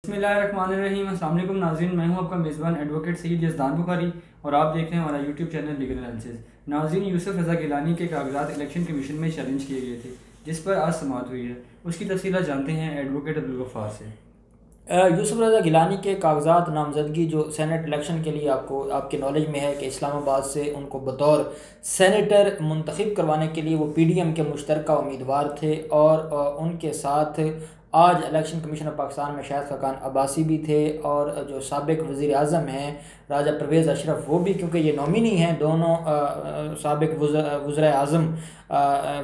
बिस्मिल्लाहिर्रहमानिर्रहीम। अस्सलाम वालेकुम नाज़रीन, मैं हूं आपका मेज़बान एडवोकेट सईद यज़दान बुखारी और आप देख रहे हैं हमारा यूट्यूब चैनल लीगल एनालिसिस। नाज़रीन, यूसुफ रज़ा गिलानी के कागजात इलेक्शन कमीशन में चैलेंज किए गए थे, जिस पर आज समाअत हुई है। उसकी तफसीलात जानते हैं एडवोकेट अब्दुल गफ्फार से। यूसुफ रज़ा गिलानी के कागजात नामजदगी जो सेनेट इलेक्शन के लिए आपको आपके नॉलेज में है कि इस्लामाबाद से उनको बतौर सेनेटर मुंतखब करवाने के लिए वो पीडीएम के मुश्तरका उम्मीदवार थे और उनके साथ आज इलेक्शन कमीशन ऑफ पाकिस्तान में शाहिद खाकान अब्बासी भी थे और जो साबिक वज़ीर आज़म हैं राजा परवेज़ अशरफ वो भी, क्योंकि ये नॉमिनी हैं दोनों साबिक वज़ीर आज़म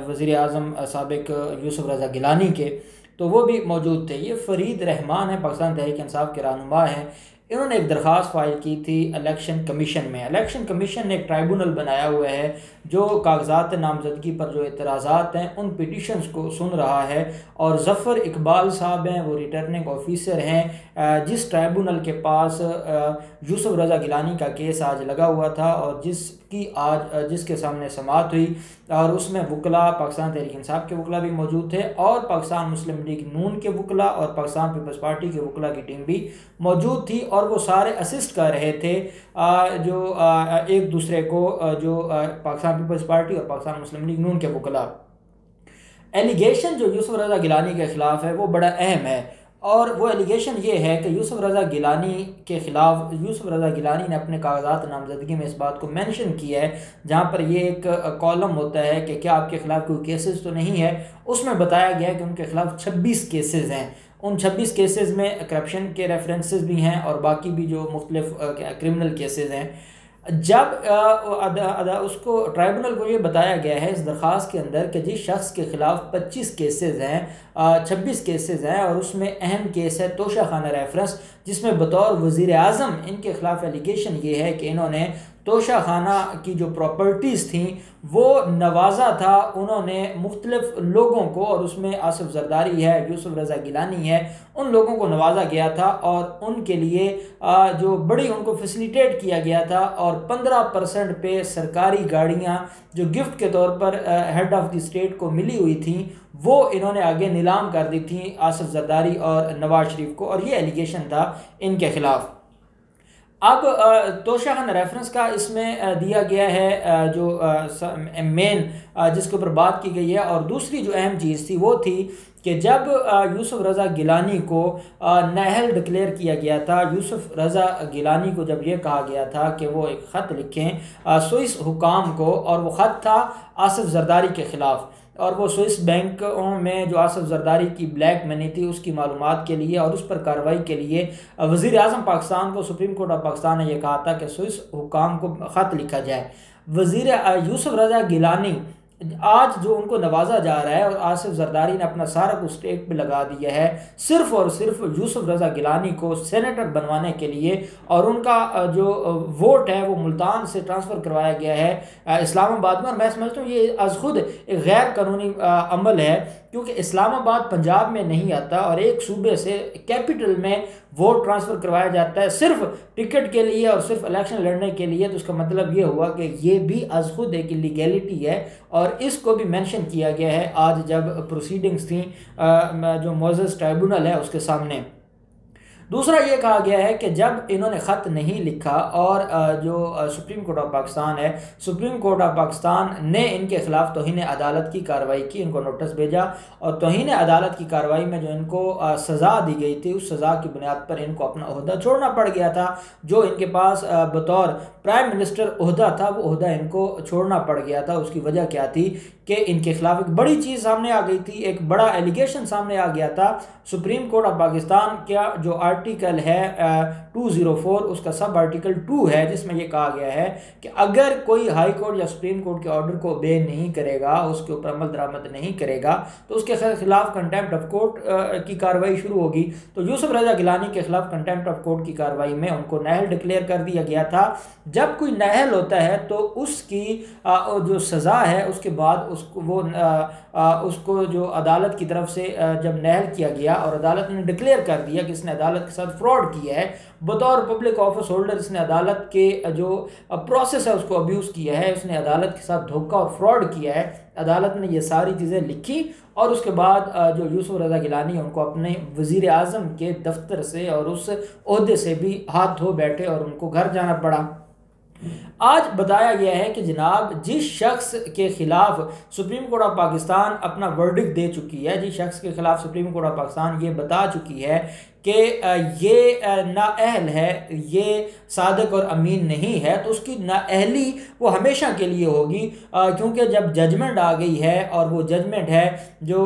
वज़ीर आज़म साबिक यूसुफ रज़ा गिलानी के, तो वो भी मौजूद थे। ये फ़रीद रहमान है, पाकिस्तान तहरीक इंसाफ के रहनुमा हैं। इन्होंने एक दरख्वास्त फ़ाइल की थी इलेक्शन कमीशन में। इलेक्शन कमीशन ने एक ट्राइब्यूनल बनाया हुआ है जो कागजात नामजदगी पर जो एतराज़ात हैं उन पिटिशन्स को सुन रहा है, और ज़फ़र इकबाल साहब हैं, वो रिटर्निंग ऑफिसर हैं जिस ट्राइब्यूनल के पास यूसुफ रज़ा गिलानी का केस आज लगा हुआ था और जिसके सामने समाअत हुई, और उसमें वकला पाकिस्तान तहरीक इंसाफ के वकला भी मौजूद थे और पाकिस्तान मुस्लिम लीग नून के वकला और पाकिस्तान पीपल्स पार्टी के वकला की टीम भी मौजूद थी, और वो सारे असिस्ट कर रहे थे जो एक दूसरे को जो पाकिस्तान पीपल्स पार्टी और पाकिस्तान मुस्लिम लीग नून के वकला। एलिगेशन जो यूसुफ रज़ा गिलानी के ख़िलाफ़ है वो बड़ा अहम है, और वो एलिगेशन ये है कि यूसुफ रज़ा गिलानी के ख़िलाफ़ यूसुफ रज़ा गिलानी ने अपने कागजात नामजदगी में इस बात को मेंशन किया है, जहाँ पर ये एक कॉलम होता है कि क्या आपके ख़िलाफ़ कोई केसेस तो नहीं है। उसमें बताया गया है कि उनके ख़िलाफ़ 26 केसेस हैं। उन 26 केसेस में करप्शन के रेफरेंसेस भी हैं और बाकी भी जो मुख्तलिफ क्रिमिनल केसेस हैं। जब उसको ट्राइब्यूनल को ये बताया गया है इस दरख्वास्त के अंदर कि जिस शख्स के ख़िलाफ़ 25 केसेस हैं, 26 केसेस हैं, और उसमें अहम केस है तोशा खाना रेफरेंस, जिसमें बतौर वज़ीर आज़म इनके ख़िलाफ़ एलिगेशन ये है कि इन्होंने तोशा खाना की जो प्रॉपर्टीज़ थी वो नवाजा था, उन्होंने मुख्तलिफ लोगों को, और उसमें आसिफ जरदारी है, यूसुफ रज़ा गिलानी है, उन लोगों को नवाजा गया था और उनके लिए जो बड़ी उनको फैसिलिटेट किया गया था, और 15% पे सरकारी गाड़ियाँ जो गिफ्ट के तौर पर हेड ऑफ़ द स्टेट को मिली हुई थी वो इन्होंने आगे नीलाम कर दी थी आसिफ जरदारी और नवाज शरीफ को, और ये एलिगेशन था इनके ख़िलाफ़। अब तोशा खान रेफरेंस का इसमें दिया गया है जो मेन जिसके ऊपर बात की गई है, और दूसरी जो अहम चीज़ थी वो थी कि जब यूसुफ रज़ा गिलानी को नाअहल डिक्लेयर किया गया था, यूसुफ रज़ा गिलानी को जब ये कहा गया था कि वो एक ख़त लिखें स्विस हुकाम को, और वो ख़त था आसिफ जरदारी के ख़िलाफ़, और वो स्विस बैंकों में जो आसिफ जरदारी की ब्लैक मनी थी उसकी मालूमात के लिए और उस पर कार्रवाई के लिए वज़ीर आज़म पाकिस्तान को सुप्रीम कोर्ट ऑफ पाकिस्तान ने यह कहा था कि स्विस हुकाम को ख़त लिखा जाए। यूसुफ रज़ा गिलानी आज जो उनको नवाजा जा रहा है, और आसिफ जरदारी ने अपना सारा कुछ स्टेक पे लगा दिया है सिर्फ और सिर्फ यूसुफ रज़ा गिलानी को सेनेटर बनवाने के लिए, और उनका जो वोट है वो मुल्तान से ट्रांसफ़र करवाया गया है इस्लामाबाद में। और मैं समझता हूँ ये अज़ खुद एक गैर कानूनी अमल है, क्योंकि इस्लामाबाद पंजाब में नहीं आता और एक सूबे से कैपिटल में वोट ट्रांसफ़र करवाया जाता है सिर्फ टिकट के लिए और सिर्फ इलेक्शन लड़ने के लिए। तो उसका मतलब ये हुआ कि ये भी अज़ खुद एक इलीगैलिटी है, और इसको भी मेंशन किया गया है आज जब प्रोसीडिंग्स थी जो मोअज़्ज़ज़ ट्राइब्यूनल है उसके सामने। दूसरा ये कहा गया है कि जब इन्होंने ख़त नहीं लिखा और जो सुप्रीम कोर्ट ऑफ पाकिस्तान है, सुप्रीम कोर्ट ऑफ पाकिस्तान ने इनके ख़िलाफ़ तौहीन अदालत की कार्रवाई की, इनको नोटिस भेजा, और तौहीन अदालत की कार्रवाई में जो इनको सज़ा दी गई थी उस सज़ा की बुनियाद पर इनको अपना ओहदा छोड़ना पड़ गया था। जो इनके पास बतौर प्राइम मिनिस्टर ओहदा था वो ओहदा इनको छोड़ना पड़ गया था। उसकी वजह क्या थी कि इनके ख़िलाफ़ एक बड़ी चीज़ सामने आ गई थी, एक बड़ा एलिगेशन सामने आ गया था। सुप्रीम कोर्ट ऑफ पाकिस्तान का जो आर्टिकल है 204 उसका सब आर्टिकल 2 है, जिसमें यह कहा गया है कि अगर कोई हाई कोर्ट या सुप्रीम कोर्ट के ऑर्डर को ओबे नहीं करेगा, उसके ऊपर अमल दरामद नहीं करेगा, तो उसके खिलाफ कंटेम्प्ट ऑफ कोर्ट की कार्रवाई शुरू होगी। तो यूसुफ रज़ा गिलानी के खिलाफ कंटेम्प्ट ऑफ कोर्ट की कार्रवाई में उनको नाअहल डिक्लेयर कर दिया गया था। जब कोई नाअहल होता है तो उसकी जो सज़ा है उसके बाद उसको जो अदालत की तरफ से जब नाअहल किया गया और अदालत ने डिक्लेयर कर दिया कि इसने अदालत अदालत के साथ फ्रॉड किया है, बतौर पब्लिक ऑफिस होल्डर इसने अदालत के जो प्रोसेस है उसको अब्यूज़ किया है, उसने अदालत के साथ धोखा और फ्रॉड किया है। अदालत ने ये सारी चीज़ें लिखी और उसके बाद जो यूसुफ रज़ा गिलानी है उनको अपने वज़ीर आज़म के दफ्तर से और उस ओहदे से भी हाथ धो बैठे और उनको घर जाना पड़ा। आज बताया गया है कि जनाब जिस शख्स के खिलाफ सुप्रीम कोर्ट ऑफ पाकिस्तान अपना वर्डिक्ट दे चुकी है, जिस शख्स के खिलाफ सुप्रीम कोर्ट ऑफ पाकिस्तान ये बता चुकी है कि ये नाअहल है, ये सादिक और अमीन नहीं है, तो उसकी नाअहली वो हमेशा के लिए होगी, क्योंकि जब जजमेंट आ गई है और वो जजमेंट है जो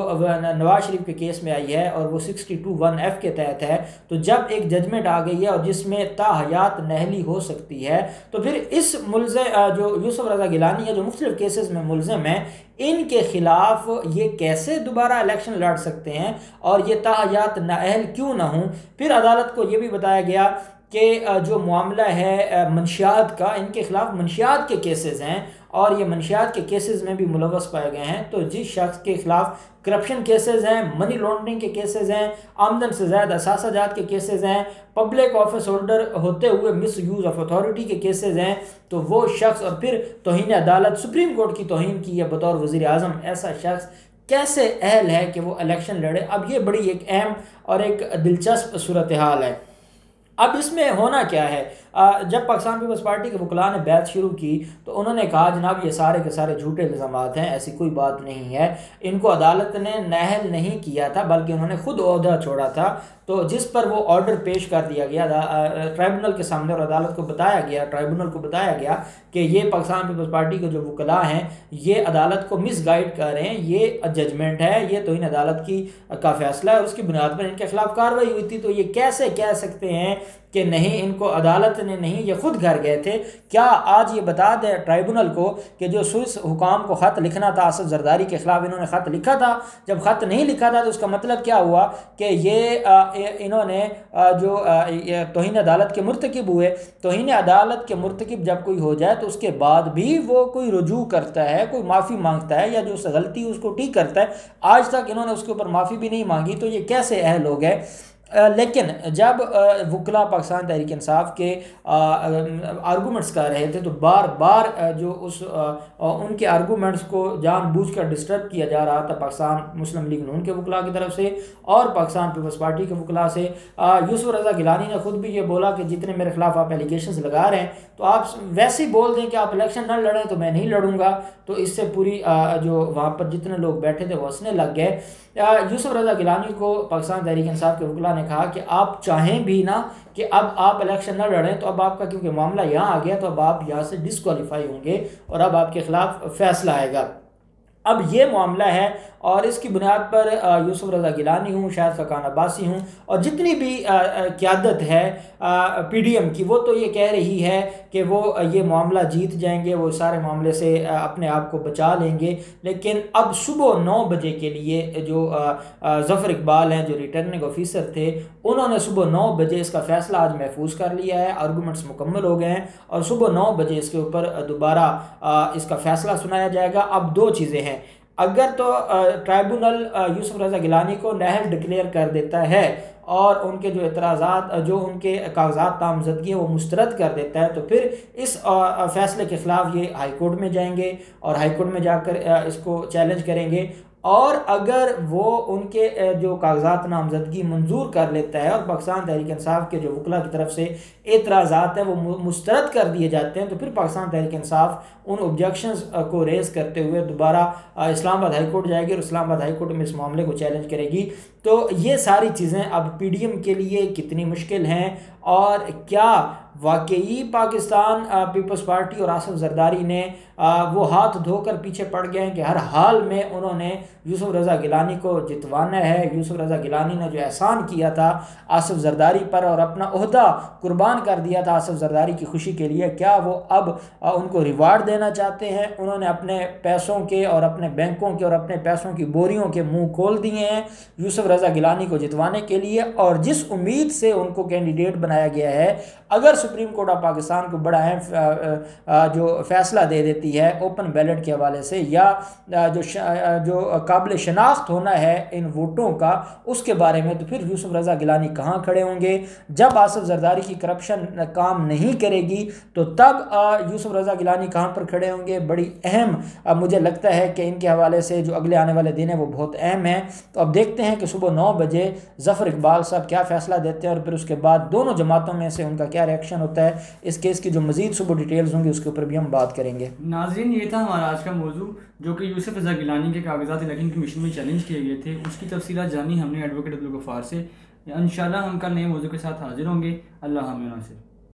नवाज शरीफ के केस में आई है और वो 62(1)(f) के तहत है, तो जब एक जजमेंट आ गई है और जिसमें ताहयात नहली हो सकती है, तो फिर इस जो यूसुफ रज़ा गिलानी है जो मुख्तलिफ केसेस में मुलज़म है, इनके खिलाफ ये कैसे दोबारा इलेक्शन लड़ सकते हैं और ये ताहयात नाअहल क्यों ना हों। फिर अदालत को ये भी बताया गया कि जो मामला है मंशियात का, इनके खिलाफ मंशियात के केसेस हैं और ये मंशियात के केसेस में भी मुलव्वस पाए गए हैं। तो जिस शख्स के खिलाफ करप्शन केसेस हैं, मनी लॉन्ड्रिंग के केसेस हैं, आमदन से ज़्यादा असासाजात के केसेस हैं, पब्लिक ऑफिस होल्डर होते हुए मिस यूज़ ऑफ अथॉरिटी के केसेस हैं, तो वो शख्स, और फिर तौहीन अदालत, सुप्रीम कोर्ट की तौहीन की है बतौर वज़ीर आज़म, ऐसा शख्स कैसे अहल है कि वो इलेक्शन लड़े। अब ये बड़ी एक अहम और एक दिलचस्प सूरत हाल है। अब इसमें होना क्या है, जब पाकिस्तान पीपल्स पार्टी के वकला ने बैत शुरू की तो उन्होंने कहा जनाब ये सारे के सारे झूठे इल्ज़ामात हैं, ऐसी कोई बात नहीं है, इनको अदालत ने नाअहल नहीं किया था बल्कि उन्होंने खुद ओहदा छोड़ा था। तो जिस पर वो ऑर्डर पेश कर दिया गया ट्राइब्यूनल के सामने और अदालत को बताया गया, ट्राइब्यूनल को बताया गया कि ये पाकिस्तान पीपल्स पार्टी के जो वकला हैं ये अदालत को मिसगाइड कर रहे हैं, ये जजमेंट है, ये तौहीन अदालत का फैसला है और उसकी बुनियाद पर इनके खिलाफ कार्रवाई हुई थी। तो ये कैसे कह सकते हैं कि नहीं, इनको अदालत ने नहीं, ये खुद घर गए थे। क्या आज ये बता दें ट्राइब्यूनल को कि जो स्विस हुकाम को ख़त लिखना था आसिफ जरदारी के ख़िलाफ, इन्होंने ख़त लिखा था, जब ख़त नहीं लिखा था तो उसका मतलब क्या हुआ कि ये इन्होंने जो तौहीन अदालत के मुर्तकिब हुए। तौहीन अदालत के मुर्तकिब जब कोई हो जाए तो उसके बाद भी वो कोई रुजू करता है, कोई माफ़ी मांगता है या जो उससे गलती उसको ठीक करता है, आज तक इन्होंने उसके ऊपर माफ़ी भी नहीं मांगी, तो ये कैसे अहल हो गए। लेकिन जब वकला पाकिस्तान तहरीक इंसाफ के आर्गूमेंट्स कर रहे थे तो बार बार जो उनके आर्गूमेंट्स को जानबूझकर डिस्टर्ब किया जा रहा था पाकिस्तान मुस्लिम लीग नून के वकला की तरफ से और पाकिस्तान पीपल्स पार्टी के वकला से। यूसुफ रज़ा गिलानी ने खुद भी ये बोला कि जितने मेरे खिलाफ आप एलिगेशंस लगा रहे हैं तो आप वैसे ही बोल दें कि आप इलेक्शन ना लड़ें तो मैं नहीं लड़ूंगा। तो इससे पूरी जो वहाँ पर जितने लोग बैठे थे वो हंसने लग गए। यूसुफ रज़ा गिलानी को पाकिस्तान तहरीक इंसाफ के वकला ने कहा कि आप चाहें भी ना कि अब आप इलेक्शन न लड़ें तो अब आपका क्योंकि मामला यहाँ आ गया तो अब आप यहाँ से डिस्क्वालीफाई होंगे और अब आपके खिलाफ फैसला आएगा। अब ये मामला है और इसकी बुनियाद पर यूसुफ रज़ा गिलानी हूँ, शाहिद खाकान अब्बासी हूँ और जितनी भी क़यादत है PDM की, वो तो ये कह रही है कि वो ये मामला जीत जाएंगे, वो सारे मामले से अपने आप को बचा लेंगे। लेकिन अब सुबह 9 बजे के लिए जो ज़फ़र इकबाल हैं, जो रिटर्निंग ऑफिसर थे, उन्होंने सुबह 9 बजे इसका फ़ैसला आज महफूज कर लिया है, आर्गूमेंट्स मुकम्मल हो गए हैं और सुबह 9 बजे इसके ऊपर दोबारा इसका फ़ैसला सुनाया जाएगा। अब 2 चीज़ें हैं, अगर तो ट्राइब्यूनल यूसुफ रज़ा गिलानी को नाअहल डिक्लेयर कर देता है और उनके जो एतराज़ात, जो उनके कागजात नामज़दगी वो मुस्तरद कर देता है, तो फिर इस फ़ैसले के ख़िलाफ़ ये हाई कोर्ट में जाएंगे और हाई कोर्ट में जाकर इसको चैलेंज करेंगे। और अगर वो उनके जो कागजात नामज़दगी मंजूर कर लेता है और पाकिस्तान तहरीक इंसाफ के जो वकला की तरफ से एतराज़ात हैं वो मुस्तरद कर दिए जाते हैं, तो फिर पाकिस्तान तहरीक इंसाफ उन ऑब्जेक्शंस को रेज़ करते हुए दोबारा इस्लामाबाद हाई कोर्ट जाएगी और इस्लामाबाद हाई कोर्ट में इस मामले को चैलेंज करेगी। तो ये सारी चीज़ें अब PDM के लिए कितनी मुश्किल हैं और क्या वाकई पाकिस्तान पीपल्स पार्टी और आसिफ जरदारी ने वो हाथ धोकर पीछे पड़ गए हैं कि हर हाल में उन्होंने यूसुफ रज़ा गिलानी को जितवाना है। यूसुफ रज़ा गिलानी ने जो एहसान किया था आसिफ जरदारी पर और अपना ओहदा कुर्बान कर दिया था आसिफ जरदारी की खुशी के लिए, क्या वो अब उनको रिवार्ड देना चाहते हैं? उन्होंने अपने पैसों के और अपने बैंकों के और अपने पैसों की बोरियों के मुंह खोल दिए हैं यूसुफ रज़ा गिलानी को जितवाने के लिए। और जिस उम्मीद से उनको कैंडिडेट बनाया गया है, अगर सुप्रीम कोर्ट ऑफ पाकिस्तान को बड़ा अहम जो फैसला दे देती है ओपन बैलेट के हवाले से, या जो काबिल शनाख्त होना है इन वोटों का, उसके बारे में, तो फिर यूसुफ रज़ा गिलानी कहाँ खड़े होंगे? जब आसिफ जरदारी की करप्शन काम नहीं करेगी तो तब यूसुफ रज़ा गिलानी कहाँ पर खड़े होंगे? बड़ी अहम मुझे लगता है कि इनके हवाले से जो अगले आने वाले दिन है वो बहुत अहम है। तो अब देखते हैं कि सुबह 9 बजे ज़फ़र इकबाल साहब क्या फ़ैसला देते हैं और फिर उसके बाद दोनों जमातों में से उनका क्या रिएक्शन होता है। इस केस की जो मज़ीद सुबह डिटेल्स होंगी उसके ऊपर भी हम बात करेंगे। नाज़रीन, ये था हमारा आज का मौजू, जो कि यूसुफ रज़ा गिलानी के कागजात इलेक्शन कमीशन में चैलेंज किए गए थे। उसकी तफसीलात जानी हमने एडवोकेट अब्दुल गफ्फार से। इंशाल्लाह हम कल नए मौजू के साथ हाजिर होंगे। अल्लाह हामिद नासिर।